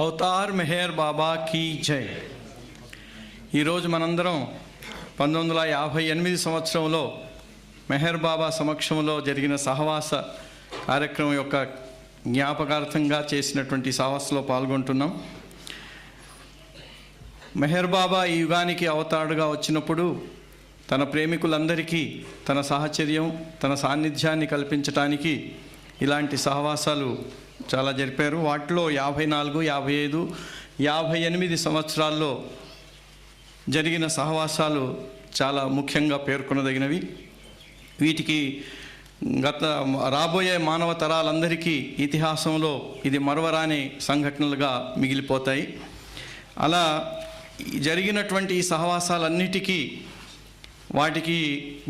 Avatar Meher Baba కీ జై. ఈరోజు మనందరం 1958 సంవత్సరంలో మెహర్ బాబా సమక్షంలో జరిగిన సహవాస కార్యక్రమం యొక్క జ్ఞాపకార్థంగా చేసినటువంటి సహవాసలో పాల్గొంటున్నాం. మెహర్ బాబా ఈ యుగానికి అవతారుగా వచ్చినప్పుడు తన ప్రేమికులందరికీ తన సాహచర్యం, తన సాన్నిధ్యాన్ని కల్పించటానికి ఇలాంటి సహవాసాలు చాలా జరిపారు. వాటిలో 54, 55, 58 సంవత్సరాల్లో జరిగిన సహవాసాలు చాలా ముఖ్యంగా పేర్కొనదగినవి. వీటికి రాబోయే మానవ తరాలందరికీ ఇతిహాసంలో ఇది మరవరాని సంఘటనలుగా మిగిలిపోతాయి. అలా జరిగినటువంటి ఈ సహవాసాలన్నిటికీ వాటికి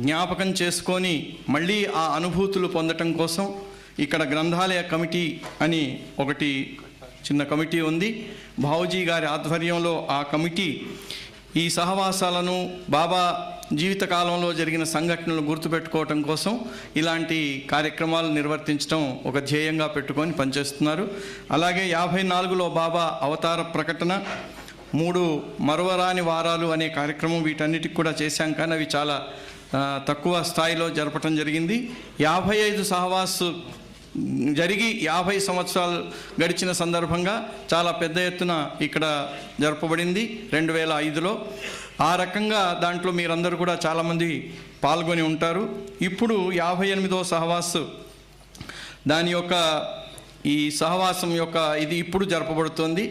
జ్ఞాపకం చేసుకొని మళ్ళీ ఆ అనుభూతులు పొందటం కోసం ఇక్కడ గ్రంథాలయ కమిటీ అని ఒకటి చిన్న కమిటీ ఉంది. బావుజీ గారి ఆధ్వర్యంలో ఆ కమిటీ ఈ సహవాసాలను, బాబా జీవితకాలంలో జరిగిన సంఘటనలు గుర్తుపెట్టుకోవటం కోసం ఇలాంటి కార్యక్రమాలు నిర్వర్తించడం ఒక ధ్యేయంగా పెట్టుకొని పనిచేస్తున్నారు. అలాగే 54లో బాబా అవతార ప్రకటన, 3 మరువరాని వారాలు అనే కార్యక్రమం, వీటన్నిటికి కూడా చేశాం. కానీ అవి చాలా తక్కువ స్థాయిలో జరపటం జరిగింది. 55 సహవాసు జరిగి 50 సంవత్సరాలు గడిచిన సందర్భంగా చాలా పెద్ద ఎత్తున ఇక్కడ జరపబడింది 2005లో. ఆ రకంగా దాంట్లో మీరందరూ కూడా చాలామంది పాల్గొని ఉంటారు. ఇప్పుడు 58వ సహవాసు దాని యొక్క ఈ సహవాసం యొక్క ఇది ఇప్పుడు జరపబడుతోంది.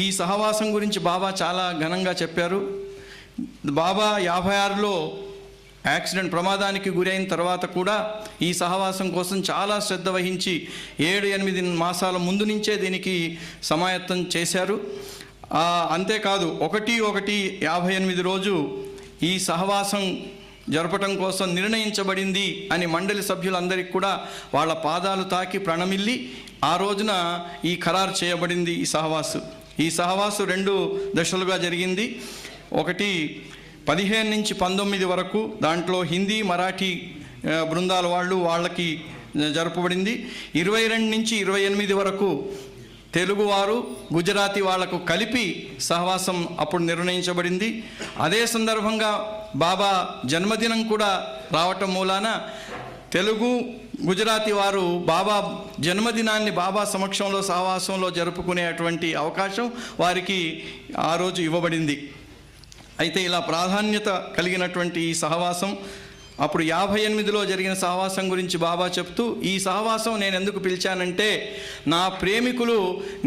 ఈ సహవాసం గురించి బాబా చాలా ఘనంగా చెప్పారు. బాబా 56లో యాక్సిడెంట్ ప్రమాదానికి గురైన తర్వాత కూడా ఈ సహవాసం కోసం చాలా శ్రద్ధ వహించి 7-8 మాసాల ముందు నుంచే దీనికి సమాయత్తం చేశారు. అంతేకాదు 1/1/58 రోజు ఈ సహవాసం జరపటం కోసం నిర్ణయించబడింది అని మండలి సభ్యులందరికీ కూడా వాళ్ళ పాదాలు తాకి ప్రణమిల్లి ఆ రోజున ఈ ఖరారు చేయబడింది. ఈ సహవాసు 2 దశలుగా జరిగింది. ఒకటి 15 నుంచి 19 వరకు, దాంట్లో హిందీ, మరాఠీ బృందాల వాళ్ళకి జరపబడింది. 22 నుంచి 28 వరకు తెలుగువారు, గుజరాతీ వాళ్లకు కలిపి సహవాసం అప్పుడు నిర్ణయించబడింది. అదే సందర్భంగా బాబా జన్మదినం కూడా రావటం మూలాన తెలుగు, గుజరాతీ వారు బాబా జన్మదినాన్ని బాబా సమక్షంలో సహవాసంలో జరుపుకునేటువంటి అవకాశం వారికి ఆ రోజు ఇవ్వబడింది. అయితే ఇలా ప్రాధాన్యత కలిగినటువంటి ఈ సహవాసం అప్పుడు 58లో జరిగిన సహవాసం గురించి బాబా చెప్తూ, ఈ సహవాసం నేను ఎందుకు పిలిచానంటే, నా ప్రేమికులు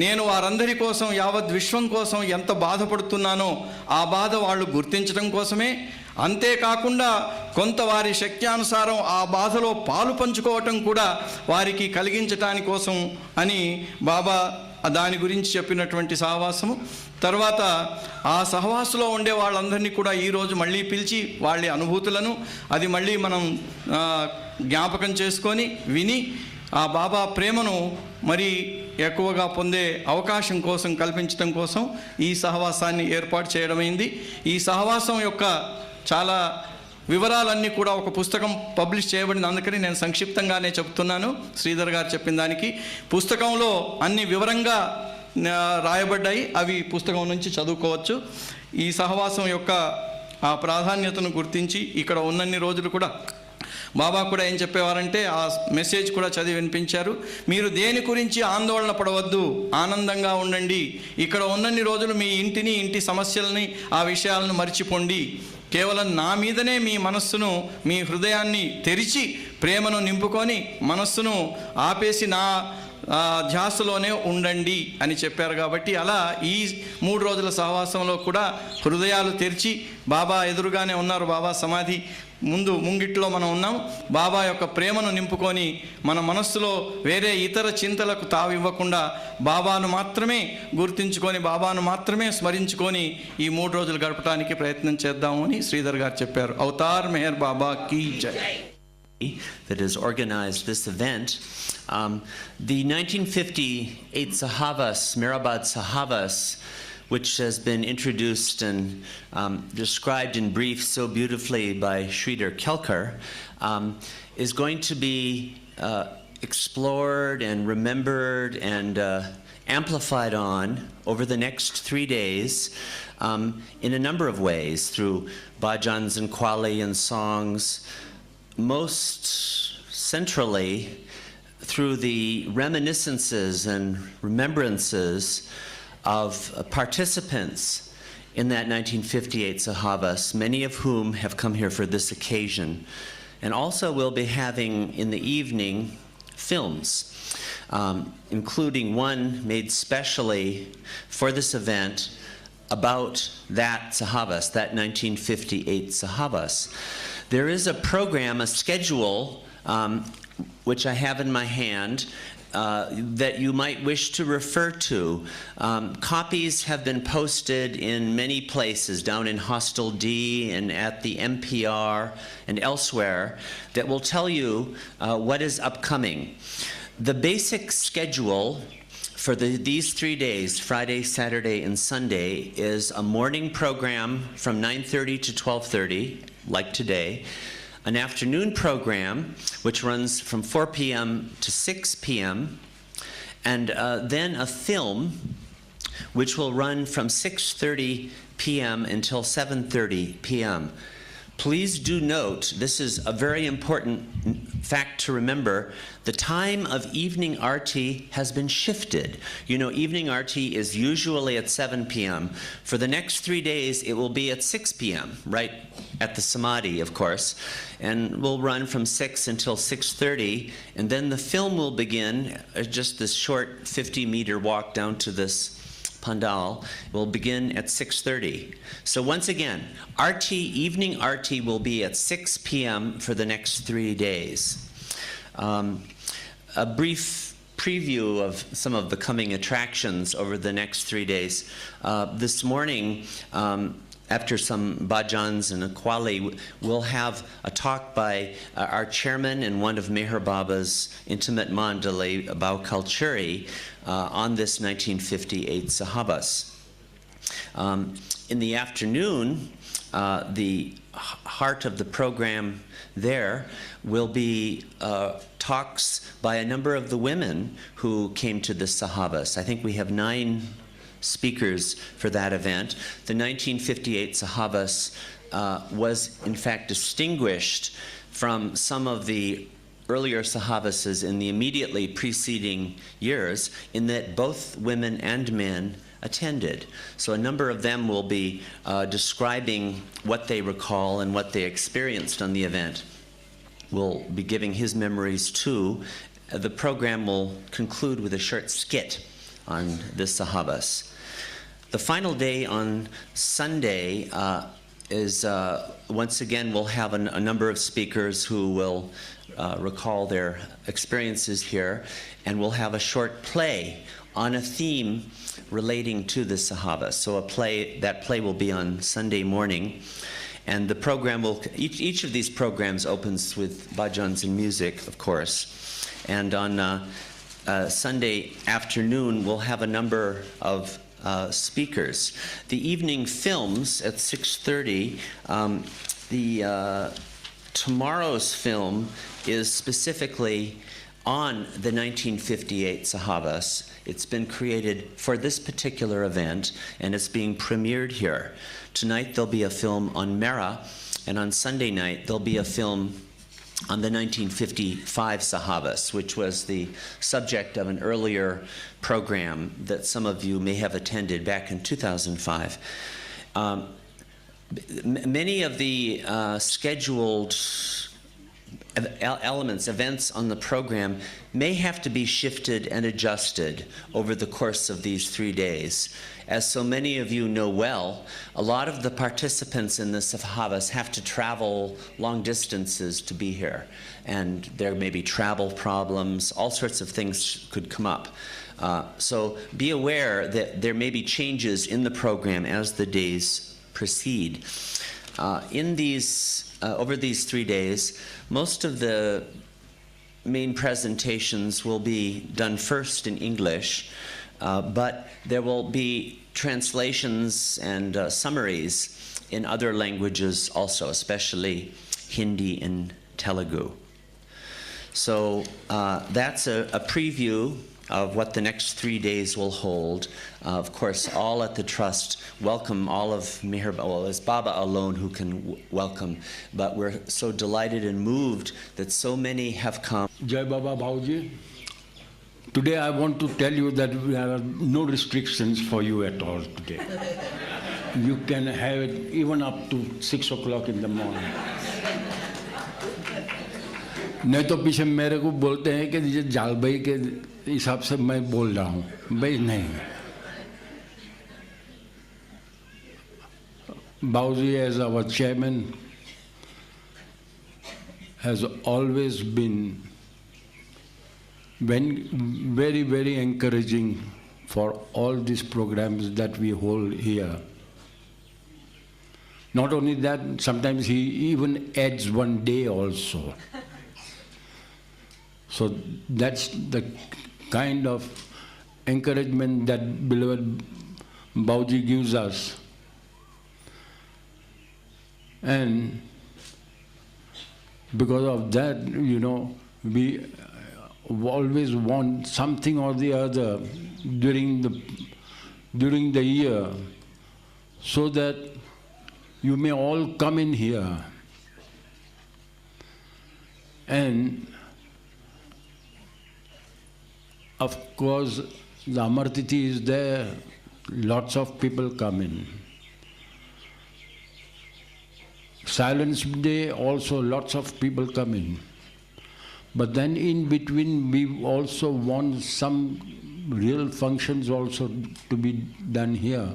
నేను వారందరి కోసం, యావత్ విశ్వం కోసం ఎంత బాధపడుతున్నానో ఆ బాధ వాళ్ళు గుర్తించడం కోసమే, అంతేకాకుండా కొంత వారి శక్త్యానుసారం ఆ బాధలో పాలు పంచుకోవటం కూడా వారికి కలిగించటాని కోసం అని బాబా దాని గురించి చెప్పినటువంటి సహవాసము. తర్వాత ఆ సహవాసంలో ఉండే వాళ్ళందరినీ కూడా ఈరోజు మళ్ళీ పిలిచి వాళ్ళ అనుభూతులను అది మళ్ళీ మనం జ్ఞాపకం చేసుకొని విని ఆ బాబా ప్రేమను మరి ఎక్కువగా పొందే అవకాశం కోసం కల్పించడం కోసం ఈ సహవాసాన్ని ఏర్పాటు చేయడమైంది. ఈ సహవాసం యొక్క చాలా వివరాలన్నీ కూడా ఒక పుస్తకం పబ్లిష్ చేయబడింది. అందుకని నేను సంక్షిప్తంగానే చెప్తున్నాను. శ్రీధర్ గారు చెప్పిన దానికి పుస్తకంలో అన్ని వివరంగా రాయబడ్డాయి. అవి పుస్తకం నుంచి చదువుకోవచ్చు. ఈ సహవాసం యొక్క ఆ ప్రాధాన్యతను గుర్తించి ఇక్కడ ఉన్నన్ని రోజులు కూడా బాబా కూడా ఏం చెప్పేవారంటే, ఆ మెసేజ్ కూడా చదివి వినిపించారు. మీరు దేని గురించి ఆందోళన పడవద్దు, ఆనందంగా ఉండండి. ఇక్కడ ఉన్నన్ని రోజులు మీ ఇంటిని, ఇంటి సమస్యలని, ఆ విషయాలను మర్చిపోండి. కేవలం నా మీదనే మీ మనస్సును, మీ హృదయాన్ని తెరిచి ప్రేమను నింపుకొని మనస్సును ఆపేసి నా ధ్యాసలోనే ఉండండి అని చెప్పారు. కాబట్టి అలా ఈ 3 రోజుల సహవాసంలో కూడా హృదయాలు తెరిచి, బాబా ఎదురుగానే ఉన్నారు, బాబా సమాధి ముంగిట్లో మనం ఉన్నాం. బాబా యొక్క ప్రేమను నింపుకొని మన మనస్సులో వేరే ఇతర చింతలకు తావివ్వకుండా బాబాను మాత్రమే గుర్తించుకొని, బాబాను మాత్రమే స్మరించుకొని ఈ 3 రోజులు గడపడానికి ప్రయత్నం చేద్దాము అని శ్రీధర్ గారు చెప్పారు. అవతార్ మెహర్ బాబా కీ జై. That has organized this event. The 1958 Sahavas, Mehrabad Sahavas, which has been introduced and described in brief so beautifully by Sridhar Kelkar, is going to be explored and remembered and amplified on over the next 3 days in a number of ways, through bhajans and qawwali and songs, most centrally through the reminiscences and remembrances of participants in that 1958 Sahavas, many of whom have come here for this occasion. And also we'll be having in the evening films, including one made specially for this event about that Sahavas, that 1958 Sahavas. There is a program, a schedule, which I have in my hand, that you might wish to refer to. Copies have been posted in many places, down in Hostel D and at the MPR and elsewhere, that will tell you what is upcoming. The basic schedule for these 3 days, Friday, Saturday, and Sunday, is a morning program from 9:30 to 12:30, like today, an afternoon program which runs from 4 p.m. to 6 p.m., and then a film which will run from 6:30 p.m. until 7:30 p.m. Please do note, this is a very important fact to remember, the time of evening arti has been shifted. You know, evening arti is usually at 7 p.m. For the next 3 days, it will be at 6 p.m., right at the Samadhi, of course, and will run from 6 until 6:30, and then the film will begin, just this short 50-meter walk down to this Pandal will begin at 6:30. So once again, evening arti will be at 6 p.m. for the next 3 days. A brief preview of some of the coming attractions over the next 3 days. This morning, after some bhajans and a qawwali, we'll have a talk by our chairman and one of Meher Baba's intimate mandali, Bhau Kalchuri, on this 1958 Sahavas. In the afternoon, the heart of the program there will be talks by a number of the women who came to the Sahavas. I think we have 9 speakers for that event. The 1958 Sahavas was in fact distinguished from some of the earlier Sahavas in the immediately preceding years in that both women and men attended. So a number of them will be describing what they recall and what they experienced on the event. We'll be giving his memories too. The program will conclude with a short skit on this Sahavas. The final day on Sunday is, once again, we'll have a number of speakers who will recall their experiences here, and we'll have a short play on a theme relating to the Sahavas. So that play will be on Sunday morning, and the program will, each of these programs opens with bhajans and music, of course, and on Sunday afternoon we'll have a number of speakers. The evening films at 6:30, tomorrow's film is specifically on the 1958 Sahavas. It's been created for this particular event, and it's being premiered here. Tonight there'll be a film on Mera, and on Sunday night there'll be a film on the 1955 Sahavas, which was the subject of an earlier program that some of you may have attended back in 2005. Many of the scheduled elements, events on the program may have to be shifted and adjusted over the course of these 3 days. As so many of you know well, a lot of the participants in the Sahavas have to travel long distances to be here, and there may be travel problems, all sorts of things could come up. So be aware that there may be changes in the program as the days proceed. Over these 3 days, most of the main presentations will be done first in English, but there will be translations and summaries in other languages also, especially Hindi and Telugu. So that's a preview of what the next 3 days will hold. Of course, all at the Trust welcome all of Meher, well, it's Baba alone who can welcome, but we're so delighted and moved that so many have come. Jai Baba Bhauji. Today I want to tell you that there are no restrictions for you at all today. You can have it even up to 6 o'clock in the morning. नहीं तो पीछे मेरे को बोलते हैं कि ये जाल भाई के हिसाब से मैं बोल रहा हूँ भाई नहीं Bauji as our chairman has always been very, very encouraging for all these programs that we hold here. Not only that, sometimes he even adds one day also. So that's the kind of encouragement that beloved Bauji gives us. And because of that, you know, we always want something or the other during the year so that you may all come in here. And of course, the Amar Tithi is there, lots of people come in. Silence Day also lots of people come in. But then in between we also want some real functions also to be done here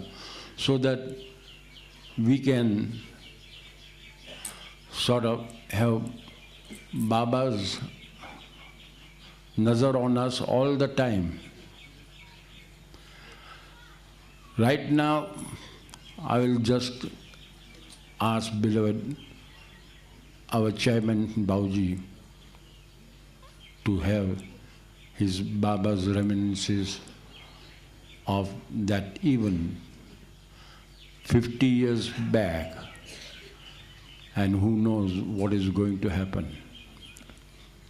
so that we can sort of have Baba's nazar on us all the time. Right now, I will just ask beloved, our chairman Bauji, to have his Baba's reminiscences of that even 50 years back, and who knows what is going to happen.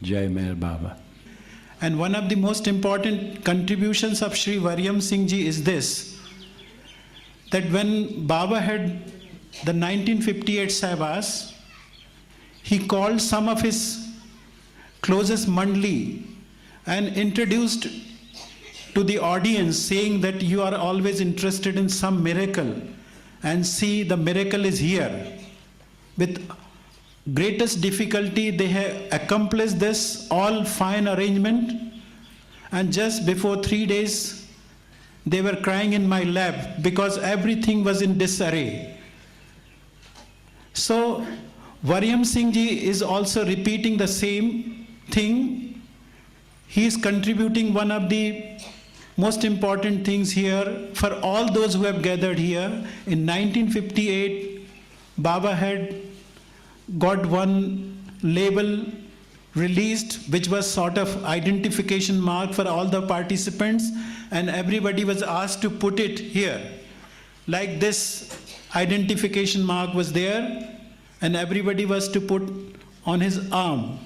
Jai Meher Baba. And one of the most important contributions of Sri Varyam Singh Ji is this, that when Baba had the 1958 Saibas, he called some of his closest mandli and introduced to the audience saying that you are always interested in some miracle and see the miracle is here. With greatest difficulty they have accomplished this all fine arrangement, and just before 3 days they were crying in my lap because everything was in disarray. So Varyam Singh Ji is also repeating the same thing. He is contributing one of the most important things here for all those who have gathered here. In 1958, Baba had got one label released which was sort of identification mark for all the participants, and everybody was asked to put it here. Like this identification mark was there, and everybody was to put on his arm.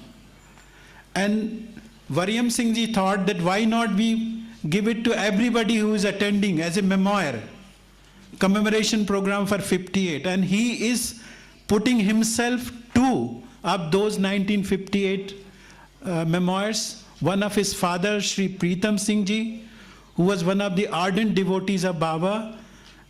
And Varyam Singh Ji thought that why not we give it to everybody who is attending as a memoir, commemoration program for 58. And he is putting himself two of those 1958 memoirs. One of his father, Sri Pritam Singh Ji, who was one of the ardent devotees of Baba,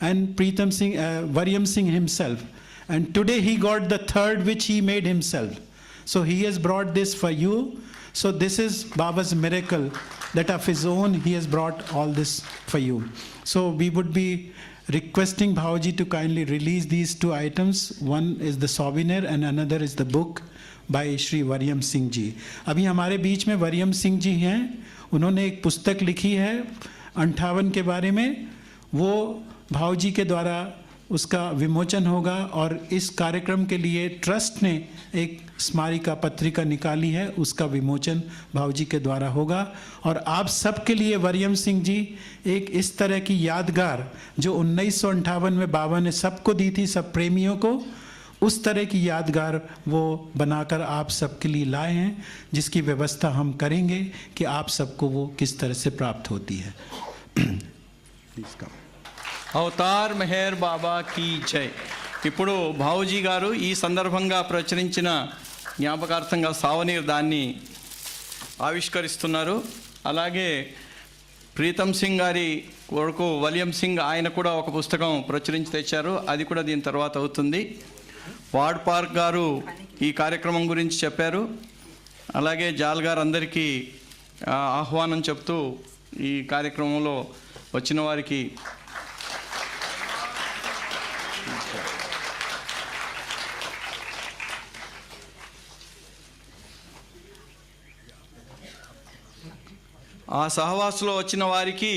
and Pritam Singh, Varyam Singh himself. And today he got the third, which he made himself. So he has brought this for you. So this is Baba's miracle, that of his own he has brought all this for you. So we would be requesting Bhauji to kindly release these two items. One is the souvenir and another is the book by Shri Varyam Singh Ji. अभी हमारे बीच में Varyam Singh जी हैं. उन्होंने एक पुस्तक लिखी है 58 के बारे में. वो भावजी के द्वारा उसका विमोचन होगा, और इस कार्यक्रम के लिए ट्रस्ट ने एक स्मारिका पत्रिका निकाली है, उसका विमोचन भावजी के द्वारा होगा. और आप सबके लिए वरियम सिंह जी एक इस तरह की यादगार जो 1958 में बाबा ने सबको दी थी, सब प्रेमियों को, उस तरह की यादगार वो बनाकर आप सबके लिए लाए हैं, जिसकी व्यवस्था हम करेंगे कि आप सबको वो किस तरह से प्राप्त होती है। Please come. అవతార్ మెహర్ బాబా కీ జై. ఇప్పుడు భావుజీ గారు ఈ సందర్భంగా ప్రచురించిన జ్ఞాపకార్థంగా సావనీర్ దాన్ని ఆవిష్కరిస్తున్నారు. అలాగే ప్రీతం సింగ్ గారి కొడుకు వలియం సింగ్ ఆయన కూడా ఒక పుస్తకం ప్రచురించి తెచ్చారు, అది కూడా దీని తర్వాత అవుతుంది. వార్డ్ పార్క్ గారు ఈ కార్యక్రమం గురించి చెప్పారు. అలాగే జాల్ గారు అందరికీ ఆహ్వానం చెప్తూ ఈ కార్యక్రమంలో వచ్చిన వారికి ఆ సహవాసులో వచ్చిన వారికి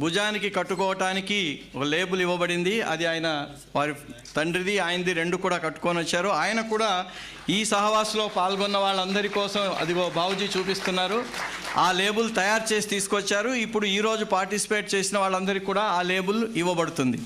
భుజానికి కట్టుకోవటానికి ఒక లేబుల్ ఇవ్వబడింది. అది ఆయన వారి తండ్రిది ఆయనది రెండు కూడా కట్టుకొని వచ్చారు. ఆయన కూడా ఈ సహవాసులో పాల్గొన్న వాళ్ళందరి కోసం అదిగో బావుజీ చూపిస్తున్నారు. ఆ లేబుల్ తయారు చేసి తీసుకొచ్చారు. ఇప్పుడు ఈరోజు పార్టిసిపేట్ చేసిన వాళ్ళందరికీ కూడా ఆ లేబుల్ ఇవ్వబడుతుంది.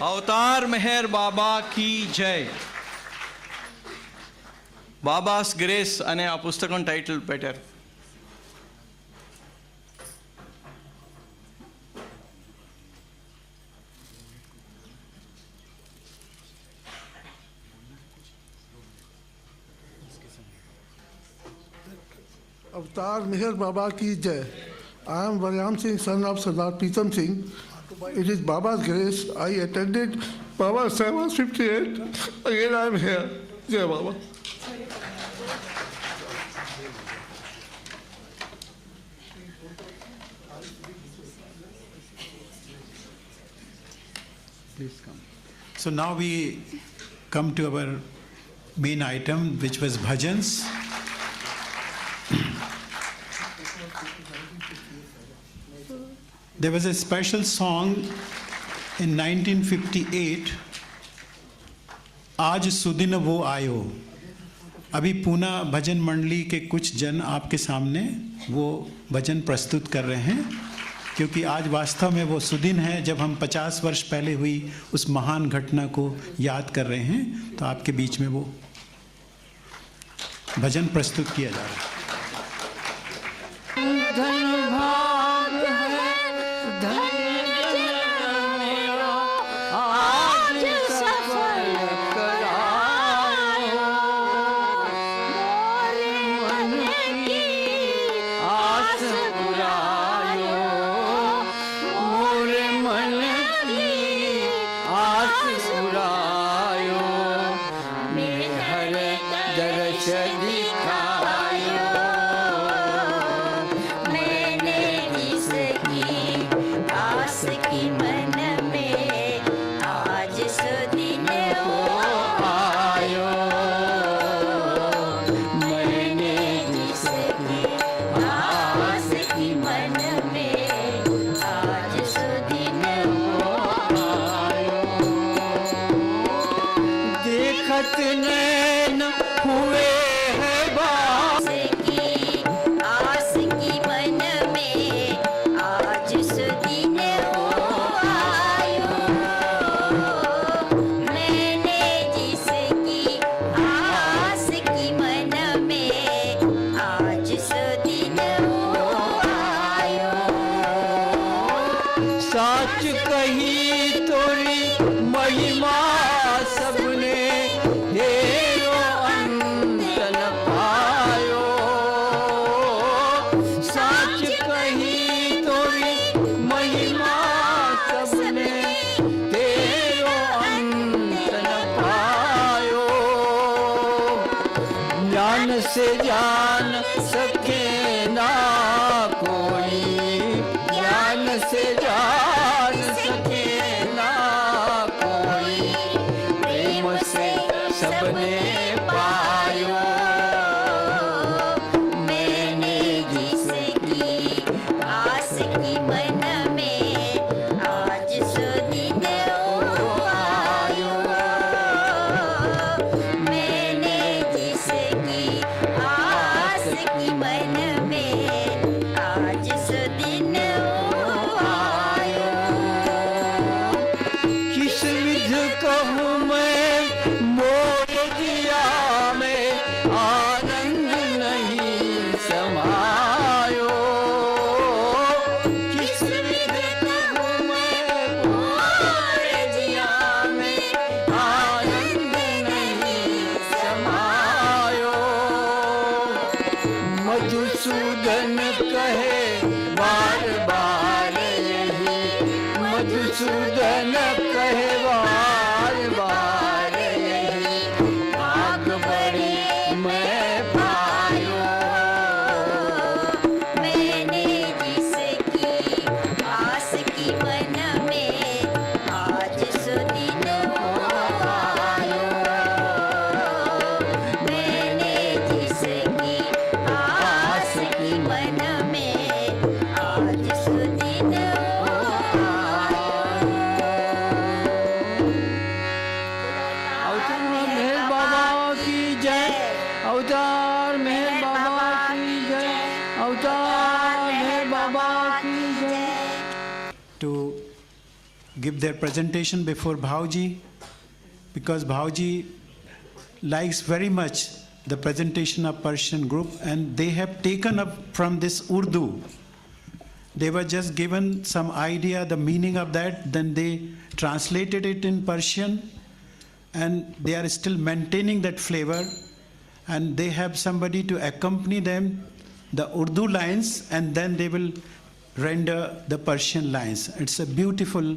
అవతార్ మెహర్ బాబా కీ జై. బాబాస్ గ్రేస్ అనే ఆ పుస్తకం టైటిల్ పెట్టారు. अवतार मेहर बाबा की जय. I am Varyam Singh, son of Sardar Pritam Singh. It is Baba's grace. I attended Baba's Sevas 58. Again I am here. Jai Baba. Please come. So now we come to our main item, which was bhajans. There was a special song in 1958, आज सुदिन वो आयो. अभी पूना भजन मंडली के कुछ जन आपके सामने वो भजन प्रस्तुत कर रहे हैं, क्योंकि आज वास्तव में वो सुदिन है जब हम 50 वर्ष पहले हुई उस महान घटना को याद कर रहे हैं. तो आपके बीच में वो भजन प्रस्तुत किया जा रहा है. से जान सके ना कोई, ज्ञान अपने पायो, मैंने जिसकी आस की मन में आज सुदिन आयो, मैंने जिसकी आस की मन में आज सुदिन आयो। किस विध कहूँ मैं मोर दिया में आनंद नहीं समायो, किस विध कहूँ मैं मोर दिया में आनंद नहीं समायो। मधुसूदन कहे बार बार यही, मधुसूदन कहे बार बार यही, भाग बड़ी मैं पायो, मैंने जिसकी आस की मन में आज सुदिन आयो, मैंने जिसकी आस की मन में आज सुदिन अवतार मेहर बाबा की जय, अवतार मेहर बाबा की जय, अवतार मेहर बाबा की जय। To give their presentation before Bhauji, because Bhauji likes very much the presentation of Persian group, and they have taken up from this Urdu. They were just given some idea, the meaning of that, then they translated it in Persian, and they are still maintaining that flavor, and they have somebody to accompany them, the Urdu lines, and then they will render the Persian lines. It's a beautiful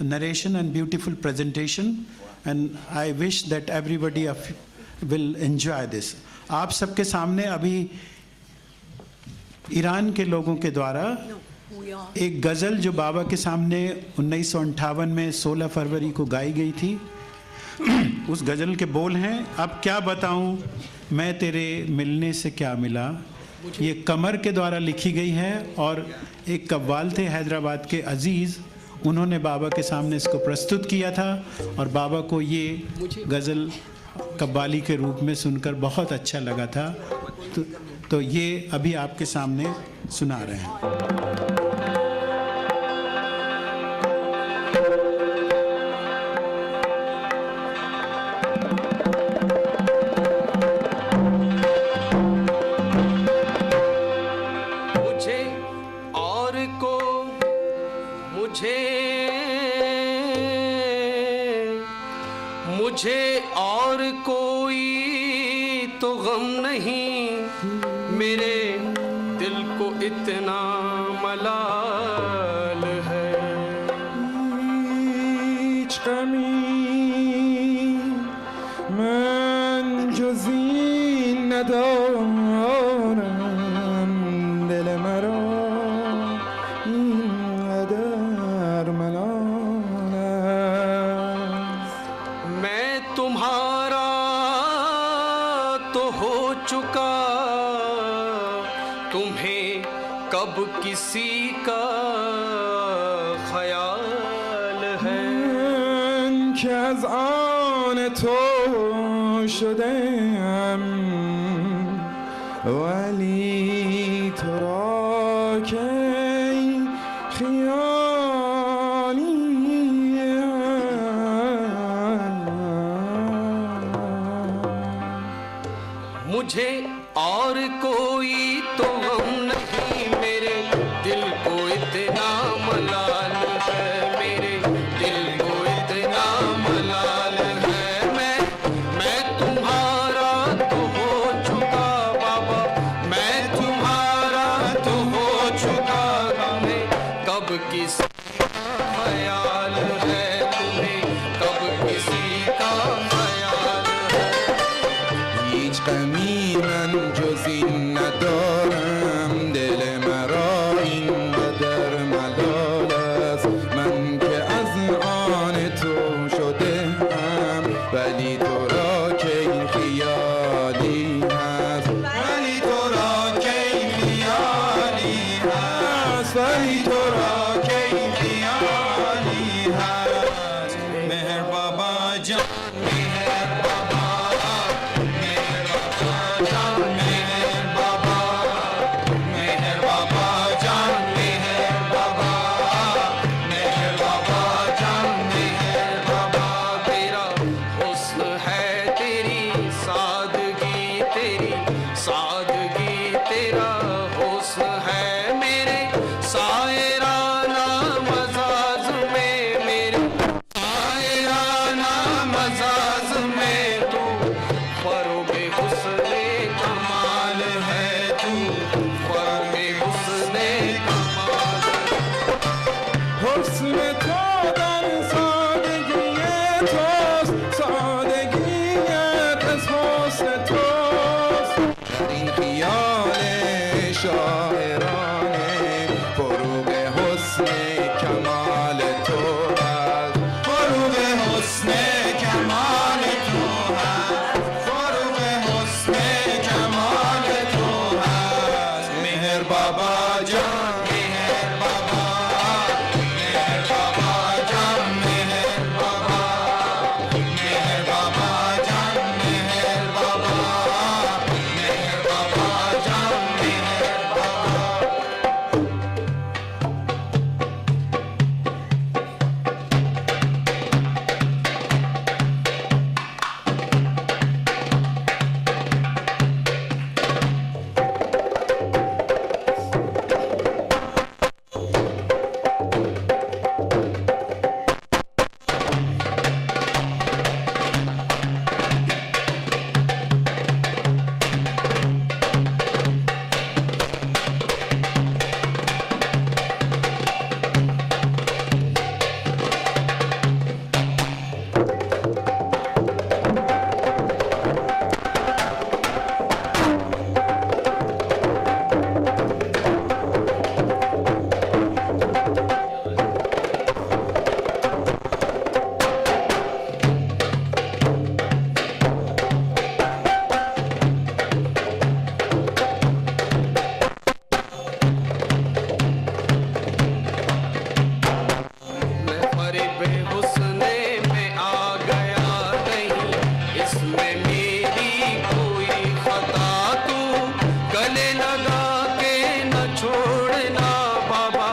narration and beautiful presentation, and I wish that everybody will enjoy this. आप सबके सामने अभी Iran के लोगों के द्वारा एक गज़ल जो बाबा के सामने 1958 में 16 फरवरी को गाई गई थी, उस गज़ल के बोल हैं, अब क्या बताऊं मैं तेरे मिलने से क्या मिला। ये कमर के द्वारा लिखी गई है, और एक कव्वाल थे हैदराबाद के अजीज़, उन्होंने बाबा के सामने इसको प्रस्तुत किया था, और बाबा को ये गज़ल कव्वाली के रूप में सुनकर बहुत अच्छा लगा था। तो ये अभी आपके सामने सुना रहे हैं। मुझे और कोई तो गम नहीं, मेरे दिल को इतना मलाल है। هیچ غمی من جز این ندارم، دل مرا اینقدر ملال است. मैं तुम्हारा तो हो चुका, तुम्हें कब किसी का ख्याल है। من که از آن تو شدم، ولی تو را که خیالی मुझे और कोई तो गम नहीं, मेरे दिल को इतना मलाल है, मेरे दिल को इतना मलाल है। मैं तुम्हारा तो हो चुका बाबा, मैं तुम्हारा तो हो चुका, तुम्हें कब किसी ख्याल है, तुम्हें कब किसी का ख्याल है। هیچ غمی من جز این ندارم، دل مرا اینقدر ملال است. من که از آن تو شده ام، ولی تو را که عالی هست ولی تو را کی خیالی هست ولی تو را کی خیالی هست مهر بابا جان مهر بابا مهر بابا جان مهر بابا مهر بابا جان مهر بابا مهر بابا جان مهر بابا तेरा हुस्न है तेरी सादगी तेरा हुस्न है मेरे सायराना मजाज में मेरे सायराना मजाज में तू फरोगे हुस्ने कमाल है तू फरोगे हुस्ने कमाल حسن تو در سادگی توست سادگیت از حسن توست این خیال شاعرانه فروغ حسن کمال تو هست فروغ حسن کمال تو هست فروغ حسن کمال تو هست مهر بابا جان مهر بابا مهر بابا جان مهر بابا مهر بابا جان مهر بابا مهر بابا جان مهر بابا मैं फरेब हुस्ने में आ गया नहीं इसमें मेरी कोई खता तू गले लगा के न छोड़ना बाबा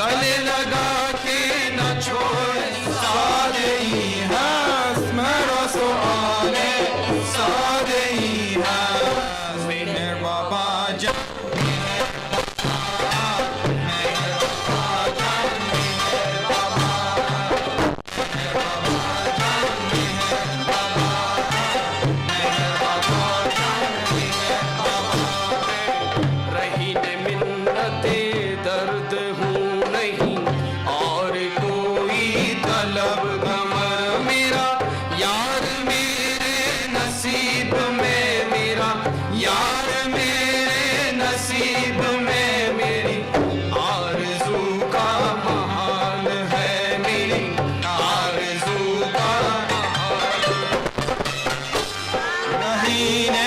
गले लगा के न छोड़ना सादे ही हस्त मेरा सुआल सादे ही हस्त मेहर बाबा जान रही ने मिन्नते दर्द हूँ नहीं और कोई तलब गमर मेरा यार मेरे नसीब में मेरा यार मेरे नसीब में मेरी आरज़ू का महाल है मेरी आरज़ू का महाल नहीं ने